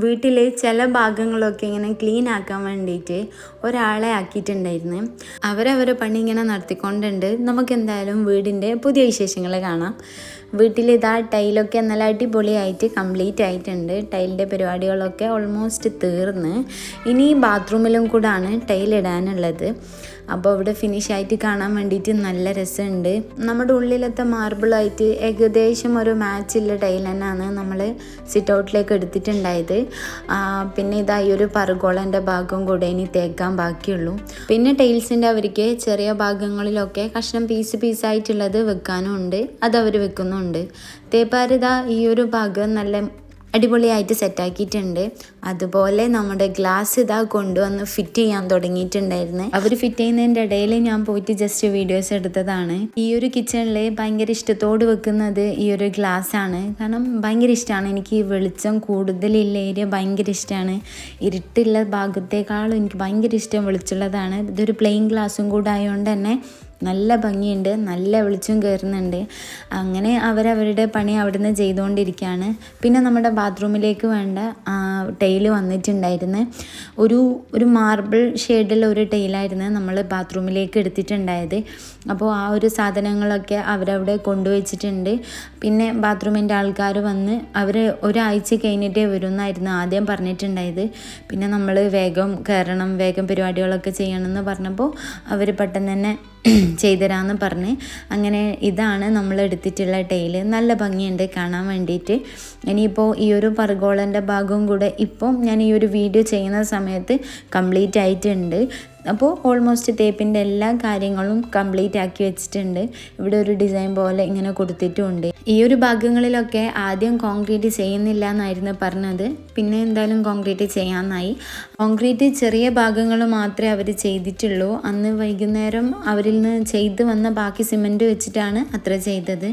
വീട്ടിലെ ചില ഭാഗങ്ങളൊക്കെ ഇങ്ങനെ ക്ലീൻ ആക്കാൻ വേണ്ടിയിട്ട് ഒരാളെ ആക്കിയിട്ടുണ്ടായിരുന്നു. അവരവരെ പണി ഇങ്ങനെ നടത്തിക്കൊണ്ടുണ്ട്. നമുക്ക് എന്തായാലും വീടിൻ്റെ പുതിയ വിശേഷങ്ങൾ കാണാം. വീട്ടിൽ ഇതാ ടൈലൊക്കെ നല്ല അടിപൊളിയായിട്ട് കംപ്ലീറ്റ് ആയിട്ടുണ്ട്. ടൈലിൻ്റെ പരിപാടികളൊക്കെ ഓൾമോസ്റ്റ് തീർന്ന്. ഇനി ബാത്റൂമിലും കൂടാണ് ടൈലിടാനുള്ളത്. അപ്പോൾ ഇവിടെ ഫിനിഷ് ആയിട്ട് കാണാൻ വേണ്ടിയിട്ട് നല്ല രസമുണ്ട്. നമ്മുടെ ഉള്ളിലത്തെ മാർബിളായിട്ട് ഏകദേശം ഒരു മാച്ചുള്ള ടൈൽ തന്നെയാണ് നമ്മൾ സിറ്റ് ഔട്ടിലേക്ക് എടുത്തിട്ടുണ്ടായത്. പിന്നെ ഇതാ ഈ ഒരു പർഗോളൻ്റെ ഭാഗം കൂടെ ഇനി തേക്കാൻ ബാക്കിയുള്ളൂ. പിന്നെ ടൈൽസിൻ്റെ അവർക്ക് ചെറിയ ഭാഗങ്ങളിലൊക്കെ കഷ്ണം പീസായിട്ടുള്ളത് വെക്കാനും ഉണ്ട്, അതവർ വെക്കുന്നുണ്ട്. തേപ്പാരിതാ ഈ ഒരു ഭാഗം നല്ല അടിപൊളിയായിട്ട് സെറ്റാക്കിയിട്ടുണ്ട്. അതുപോലെ നമ്മുടെ ഗ്ലാസ് ഇതാ കൊണ്ടുവന്ന് ഫിറ്റ് ചെയ്യാൻ തുടങ്ങിയിട്ടുണ്ടായിരുന്നു. അവർ ഫിറ്റ് ചെയ്യുന്നതിൻ്റെ ഇടയിൽ ഞാൻ പോയിട്ട് ജസ്റ്റ് വീഡിയോസ് എടുത്തതാണ്. ഈ ഒരു കിച്ചണിൽ ഭയങ്കര ഇഷ്ടത്തോട് വെക്കുന്നത് ഈ ഒരു ഗ്ലാസ് ആണ്. കാരണം ഭയങ്കര ഇഷ്ടമാണ് എനിക്ക്. വെളിച്ചം കൂടുതലുള്ള ഏരിയ ഭയങ്കര ഇഷ്ടമാണ്. ഇരുട്ടുള്ള ഭാഗത്തേക്കാളും എനിക്ക് ഭയങ്കര ഇഷ്ടം വെളിച്ചുള്ളതാണ്. ഇതൊരു പ്ലെയിൻ ഗ്ലാസും കൂടെ ആയതുകൊണ്ട് തന്നെ നല്ല ഭംഗിയുണ്ട്, നല്ല വെളിച്ചം കയറുന്നുണ്ട്. അങ്ങനെ അവരവരുടെ പണി അവിടുന്ന് ചെയ്തുകൊണ്ടിരിക്കുകയാണ്. പിന്നെ നമ്മുടെ ബാത്റൂമിലേക്ക് വേണ്ട ടൈല് വന്നിട്ടുണ്ടായിരുന്നു. ഒരു മാർബിൾ ഷെയ്ഡിൽ ഒരു ടൈലായിരുന്നു നമ്മൾ ബാത്റൂമിലേക്ക് എടുത്തിട്ടുണ്ടായത്. അപ്പോൾ ആ ഒരു സാധനങ്ങളൊക്കെ അവരവിടെ കൊണ്ടുവച്ചിട്ടുണ്ട്. പിന്നെ ബാത്റൂമിൻ്റെ ആൾക്കാർ വന്ന് അവർ ഒരാഴ്ച കഴിഞ്ഞിട്ടേ വരുമെന്നായിരുന്നു ആദ്യം പറഞ്ഞിട്ടുണ്ടായത്. പിന്നെ നമ്മൾ വേഗം കയറണം, വേഗം പരിപാടികളൊക്കെ ചെയ്യണമെന്ന് പറഞ്ഞപ്പോൾ അവർ പെട്ടെന്ന് തന്നെ ചെയ്തുതരാമെന്ന് പറഞ്ഞ് അങ്ങനെ ഇതാണ് നമ്മൾ എടുത്തിട്ടുള്ള ടൈല്. നല്ല ഭംഗിയുണ്ട് കാണാൻ വേണ്ടിയിട്ട്. ഇനിയിപ്പോൾ ഈ ഒരു പർഗോളൻ്റെ ഭാഗവും കൂടെ ഇപ്പം ഞാൻ ഈ ഒരു വീഡിയോ ചെയ്യുന്ന സമയത്ത് കംപ്ലീറ്റ് ആയിട്ടുണ്ട്. അപ്പോൾ ഓൾമോസ്റ്റ് തേപ്പിൻ്റെ എല്ലാ കാര്യങ്ങളും കംപ്ലീറ്റ് ആക്കി വെച്ചിട്ടുണ്ട്. ഇവിടെ ഒരു ഡിസൈൻ പോലെ ഇങ്ങനെ കൊടുത്തിട്ടുമുണ്ട്. ഈ ഒരു ഭാഗങ്ങളിലൊക്കെ ആദ്യം കോൺക്രീറ്റ് ചെയ്യുന്നില്ല എന്നായിരുന്നു പറഞ്ഞത്. പിന്നെ എന്തായാലും കോൺക്രീറ്റ് ചെയ്യാമെന്നായി. കോൺക്രീറ്റ് ചെറിയ ഭാഗങ്ങൾ മാത്രമേ അവർ ചെയ്തിട്ടുള്ളൂ. അന്ന് വൈകുന്നേരം അവരിൽ നിന്ന് ചെയ്ത് വന്ന ബാക്കി സിമെൻറ്റ് വെച്ചിട്ടാണ് അത്ര ചെയ്തത്.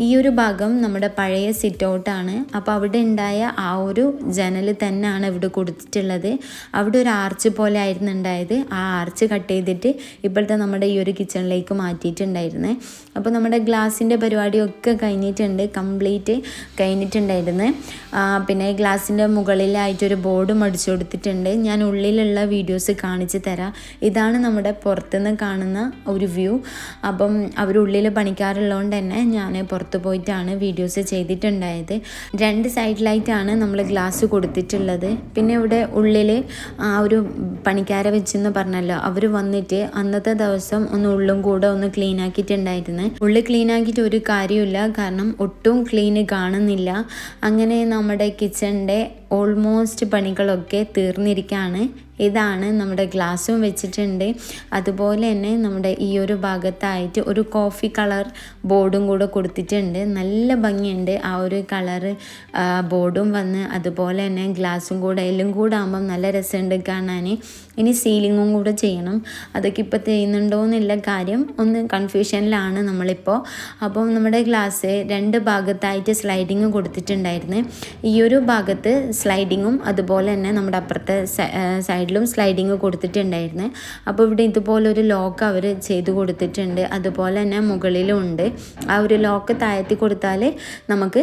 ഈ ഒരു ഭാഗം നമ്മുടെ പഴയ സിറ്റ് ഔട്ടാണ്. അപ്പോൾ അവിടെ ഉണ്ടായ ആ ഒരു ജനൽ തന്നെയാണ് ഇവിടെ കൊടുത്തിട്ടുള്ളത്. അവിടെ ഒരു ആർച്ച് പോലെ ആയിരുന്നു ഉണ്ടായത്. ആ ആർച്ച് കട്ട് ചെയ്തിട്ട് ഇപ്പോഴത്തെ നമ്മുടെ ഈ ഒരു കിച്ചണിലേക്ക് മാറ്റിയിട്ടുണ്ടായിരുന്നു. അപ്പോൾ നമ്മുടെ ഗ്ലാസിൻ്റെ പരിപാടിയൊക്കെ കഴിഞ്ഞിട്ടുണ്ട്, കംപ്ലീറ്റ് കഴിഞ്ഞിട്ടുണ്ടായിരുന്നു. പിന്നെ ഗ്ലാസിൻ്റെ മുകളിലായിട്ടൊരു ബോർഡും അടിച്ചു കൊടുത്തിട്ടുണ്ട്. ഞാൻ ഉള്ളിലുള്ള വീഡിയോസ് കാണിച്ചു തരാം. ഇതാണ് നമ്മുടെ പുറത്തുനിന്ന് കാണുന്ന ഒരു വ്യൂ. അപ്പം അവരുള്ളിൽ പണിക്കാറുള്ളതുകൊണ്ട് തന്നെ ഞാൻ പുറത്ത് പോയിട്ടാണ് വീഡിയോസ് ചെയ്തിട്ടുണ്ടായത്. 2 സൈഡിലായിട്ടാണ് നമ്മൾ ഗ്ലാസ് കൊടുത്തിട്ടുള്ളത്. പിന്നെ ഇവിടെ ഉള്ളിൽ ആ ഒരു പണിക്കാരെ വെച്ചെന്ന് പറഞ്ഞല്ലോ, അവർ വന്നിട്ട് അന്നത്തെ ദിവസം ഉള്ളും കൂടെ ഒന്ന് ക്ലീൻ ആക്കിയിട്ടുണ്ടായിരുന്നു. ഉള്ളിൽ ക്ലീൻ ആക്കിയിട്ട് ഒരു കാര്യമില്ല, കാരണം ഒട്ടും ക്ലീന് കാണുന്നില്ല. അങ്ങനെ നമ്മുടെ കിച്ചണിൻ്റെ ഓൾമോസ്റ്റ് പണികളൊക്കെ തീർന്നിരിക്കുകയാണ്. ഇതാണ് നമ്മുടെ ഗ്ലാസ്സും വെച്ചിട്ടുണ്ട്. അതുപോലെ തന്നെ നമ്മുടെ ഈ ഒരു ഭാഗത്തായിട്ട് ഒരു കോഫി കളർ ബോർഡും കൂടെ കൊടുത്തിട്ടുണ്ട്. നല്ല ഭംഗിയുണ്ട് ആ ഒരു കളറ് ബോർഡും വന്ന്. അതുപോലെ തന്നെ ഗ്ലാസ്സും കൂടെ എല്ലാം കൂടെ ആകുമ്പം നല്ല രസമുണ്ട് കാണാൻ. ഇനി സീലിങ്ങും കൂടെ ചെയ്യണം. അതൊക്കെ ഇപ്പോൾ ചെയ്യുന്നുണ്ടോ എന്നുള്ള കാര്യം ഒന്ന് കൺഫ്യൂഷനിലാണ് നമ്മളിപ്പോൾ. അപ്പം നമ്മുടെ ഗ്ലാസ് 2 ഭാഗത്തായിട്ട് സ്ലൈഡിങ് കൊടുത്തിട്ടുണ്ടായിരുന്നു. ഈ ഒരു ഭാഗത്ത് സ്ലൈഡിങ്ങും അതുപോലെ തന്നെ നമ്മുടെ അപ്പുറത്തെ സൈഡിലും സ്ലൈഡിങ് കൊടുത്തിട്ടുണ്ടായിരുന്നു. അപ്പോൾ ഇവിടെ ഇതുപോലൊരു ലോക്ക് അവർ ചെയ്ത് കൊടുത്തിട്ടുണ്ട്. അതുപോലെ തന്നെ മുകളിലും ഉണ്ട്. ആ ഒരു ലോക്ക് താഴ്ത്തി കൊടുത്താൽ നമുക്ക്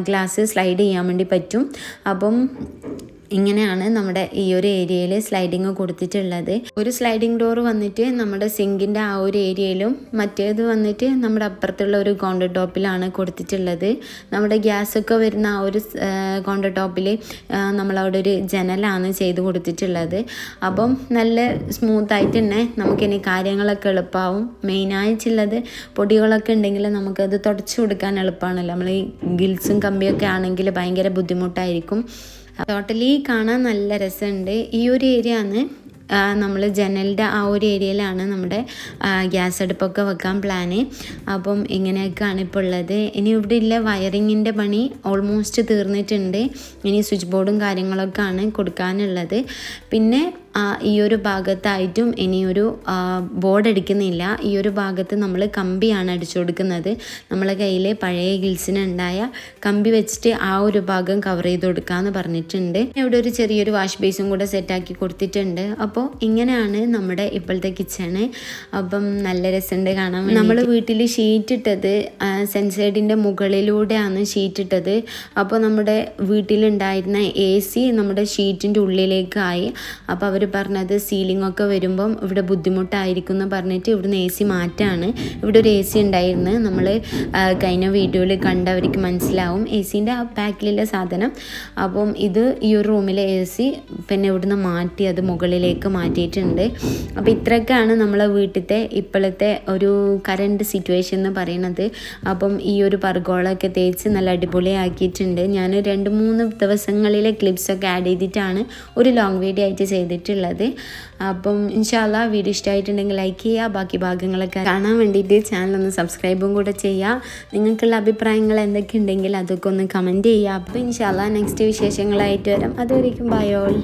ഗ്ലാസ് സ്ലൈഡ് ചെയ്യാൻ വേണ്ടി പറ്റും. അപ്പം ഇങ്ങനെയാണ് നമ്മുടെ ഈ ഒരു ഏരിയയിൽ സ്ലൈഡിങ് കൊടുത്തിട്ടുള്ളത്. ഒരു സ്ലൈഡിങ് ഡോർ വന്നിട്ട് നമ്മുടെ സിങ്കിൻ്റെ ആ ഒരു ഏരിയയിലും മറ്റേത് വന്നിട്ട് നമ്മുടെ അപ്പുറത്തുള്ള ഒരു കൗണ്ടർ ടോപ്പിലാണ് കൊടുത്തിട്ടുള്ളത്. നമ്മുടെ ഗ്യാസൊക്കെ വരുന്ന ആ ഒരു കൗണ്ടർ ടോപ്പിൽ നമ്മളവിടെ ഒരു ജനലാണ് ചെയ്ത് കൊടുത്തിട്ടുള്ളത്. അപ്പം നല്ല സ്മൂത്തായിട്ട് തന്നെ നമുക്കിനി കാര്യങ്ങളൊക്കെ എളുപ്പമാവും. മെയിനായിട്ടുള്ളത് പൊടികളൊക്കെ ഉണ്ടെങ്കിൽ നമുക്കത് തുടച്ചു കൊടുക്കാൻ എളുപ്പമാണല്ലോ. നമ്മൾ ഈ ഗിൽസും കമ്പിയൊക്കെ ആണെങ്കിൽ ഭയങ്കര ബുദ്ധിമുട്ടായിരിക്കും. ടോട്ടലി കാണാൻ നല്ല രസമുണ്ട്. ഈ ഒരു ഏരിയ ആണ് നമ്മൾ ജനലിൻ്റെ ആ ഒരു ഏരിയയിലാണ് നമ്മുടെ ഗ്യാസ് അടുപ്പൊക്കെ വെക്കാൻ പ്ലാന്. അപ്പം ഇങ്ങനെയൊക്കെയാണ് ഇപ്പോൾ ഉള്ളത്. ഇനി ഇവിടെ ഉള്ള വയറിങ്ങിൻ്റെ പണി ഓൾമോസ്റ്റ് തീർന്നിട്ടുണ്ട്. ഇനി സ്വിച്ച് ബോർഡും കാര്യങ്ങളൊക്കെ ആണ് കൊടുക്കാനുള്ളത്. പിന്നെ ഈ ഒരു ഭാഗത്തായിട്ടും ഇനിയൊരു ബോർഡ് അടിക്കുന്നില്ല. ഈ ഒരു ഭാഗത്ത് നമ്മൾ കമ്പിയാണ് അടിച്ചു കൊടുക്കുന്നത്. നമ്മളെ കയ്യിൽ പഴയ ഗിൽസിനുണ്ടായ കമ്പി വെച്ചിട്ട് ആ ഒരു ഭാഗം കവർ ചെയ്ത് കൊടുക്കാമെന്ന് പറഞ്ഞിട്ടുണ്ട്. ഇവിടെ ഒരു ചെറിയൊരു വാഷ് ബേസും കൂടെ സെറ്റാക്കി കൊടുത്തിട്ടുണ്ട്. അപ്പോൾ ഇങ്ങനെയാണ് നമ്മുടെ ഇപ്പോഴത്തെ കിച്ചണ്. അപ്പം നല്ല രസമുണ്ട് കാണാൻ. നമ്മൾ വീട്ടിൽ ഷീറ്റ് ഇട്ടത് സെൻസൈഡിൻ്റെ മുകളിലൂടെയാണ് ഷീറ്റ് ഇട്ടത്. അപ്പോൾ നമ്മുടെ വീട്ടിലുണ്ടായിരുന്ന AC നമ്മുടെ ഷീറ്റിൻ്റെ ഉള്ളിലേക്കായി. അപ്പോൾ അവർ പറഞ്ഞത് സീലിംഗ് ഒക്കെ വരുമ്പം ഇവിടെ ബുദ്ധിമുട്ടായിരിക്കും എന്ന് പറഞ്ഞിട്ട് ഇവിടുന്ന് AC മാറ്റാണ്. ഇവിടെ ഒരു AC ഉണ്ടായിരുന്നു, നമ്മൾ കഴിഞ്ഞ വീഡിയോയിൽ കണ്ടവർക്ക് മനസ്സിലാവും ACൻ്റെ ആ ബാക്കിലുള്ള സാധനം. അപ്പം ഇത് ഈ ഒരു റൂമിലെ AC പിന്നെ ഇവിടുന്ന് മാറ്റി അത് മുകളിലേക്ക് മാറ്റിയിട്ടുണ്ട്. അപ്പോൾ ഇത്രയൊക്കെയാണ് നമ്മളെ വീട്ടിലത്തെ ഇപ്പോഴത്തെ ഒരു കറണ്ട് സിറ്റുവേഷൻ എന്ന് പറയുന്നത്. അപ്പം ഈ ഒരു പർഗോളൊക്കെ തേച്ച് നല്ല അടിപൊളിയാക്കിയിട്ടുണ്ട്. ഞാൻ 2-3 ദിവസങ്ങളിലെ ക്ലിപ്സൊക്കെ ആഡ് ചെയ്തിട്ടാണ് ഒരു ലോങ് വീഡിയോ ആയിട്ട് ചെയ്തിട്ടുള്ളത്. അപ്പം ഇൻഷാല്ലാ വീഡിയോ ഇഷ്ടമായിട്ടുണ്ടെങ്കിൽ ലൈക്ക് ചെയ്യുക. ബാക്കി ഭാഗങ്ങളൊക്കെ കാണാൻ വേണ്ടിയിട്ട് ചാനലൊന്ന് സബ്സ്ക്രൈബും കൂടെ ചെയ്യുക. നിങ്ങൾക്കുള്ള അഭിപ്രായങ്ങൾ എന്തൊക്കെ ഉണ്ടെങ്കിൽ അതൊക്കെ ഒന്ന് കമൻറ്റ് ചെയ്യുക. അപ്പോൾ ഇൻഷാല്ലാ നെക്സ്റ്റ് വിശേഷങ്ങളായിട്ട് വരാം. അതുവരേക്കും ബൈ ഓൾ.